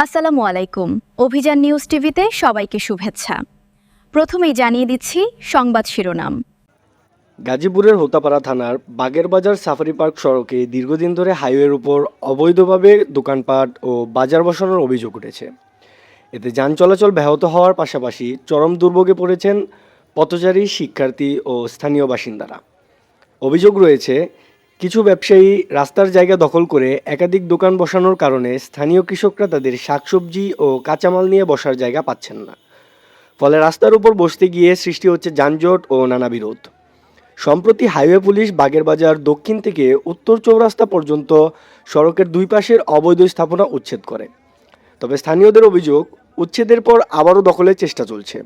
আসসালামু আলাইকুম। অভিযান নিউজ টিভিতে সবাইকে শুভেচ্ছা। প্রথমেই জানিয়ে দিচ্ছি সংবাদ শিরোনাম। গাজীপুরের হোতাপাড়া থানার বাগেরবাজার সাফারি পার্ক সড়কে দীর্ঘদিন ধরে হাইওয়ের উপর অবৈধভাবে দোকানপাট ও বাজার বসানোর অভিযোগ উঠেছে। এতে যান চলাচল ব্যাহত হওয়ার পাশাপাশি চরম দুর্ভোগে পড়েছেন পথচারী, শিক্ষার্থী ও স্থানীয় বাসিন্দারা। অভিযোগ রয়েছে, কিছু ব্যবসায়ী রাস্তার জায়গা দখল করে একাধিক দোকান বসানোর কারণে স্থানীয় কৃষকরা তাদের শাকসবজি ও কাঁচামাল নিয়ে বসার জায়গা পাচ্ছেন না। ফলে রাস্তার উপর বসতে গিয়ে সৃষ্টি হচ্ছে যানজট ও নানা বিরোধ। সম্প্রতি হাইওয়ে পুলিশ বাগেরবাজার দক্ষিণ থেকে উত্তর চৌরাস্তা পর্যন্ত সড়কের দুই পাশের অবৈধ স্থাপনা উচ্ছেদ করে। তবে স্থানীয়দের অভিযোগ, উচ্ছেদের পর আবারও দখলের চেষ্টা চলছে।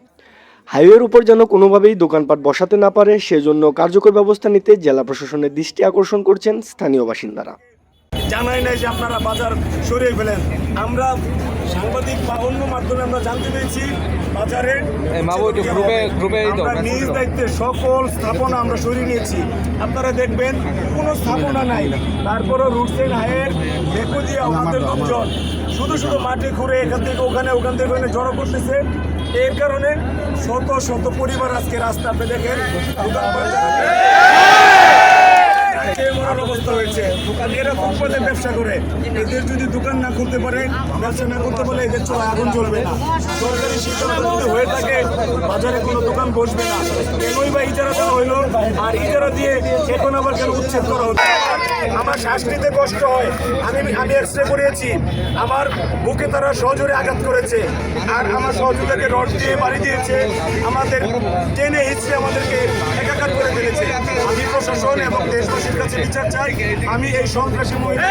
হাইওয়ের উপর যেন কোনোভাবেই দোকানপাট বসাতে না পারে সেজন্য কার্যকর ব্যবস্থা নিতে জেলা প্রশাসনের দৃষ্টি আকর্ষণ করছেন স্থানীয় বাসিন্দারা। জানাই নাই যে আপনারা বাজার সরিয়ে ফেলেন। আমরা সাংবাদিক বা অন্য মাধ্যমে আমরা জানতে পেরেছি বাজারে আমরা নিজ দায়িত্বে সকল স্থাপনা আমরা সরিয়ে নিয়েছি। আপনারা দেখবেন কোনো স্থাপনা নাই, তারপরও রুট সাইড হাইয়ের দেখো দিয়ে আমাদের লোকজন শুধু মাটি ঘুরে এখান থেকে ওখানে, ওখান থেকে ওখানে জড়ো করতেছে। এর কারণে শত শত পরিবার আজকে রাস্তা আপনি দেখেন অবস্থা হয়েছে। এরকম পথে ব্যবসা করে এদের যদি দোকান না খুলতে পারে, ব্যবসা না করতে পারে, এদের চলে আগুন জ্বলবে না। সরকারি সিদ্ধান্ত যদি হয়ে থাকে বাজারে কোনো দোকান বসবে না, কেনই বা ইজারা দেওয়া হইলো, আর ইজারা দিয়ে এখন আবার কেন উচ্ছেদ করা হচ্ছে। আমার শ্বাস নিতে কষ্ট হয়। আমি এক্সরে করিয়েছি, আমার বুকে তারা সহজরে আঘাত করেছে, আর আমার সহযোগীকে রড দিয়ে বাড়ি দিয়েছে, আমাদের টেনে হিচড়ে আমাদেরকে একাকার করে ফেলেছে। আমি প্রশাসন এবং দেশবাসীর কাছে বিচার চাই। আমি এই সন্ত্রাসী মহিলা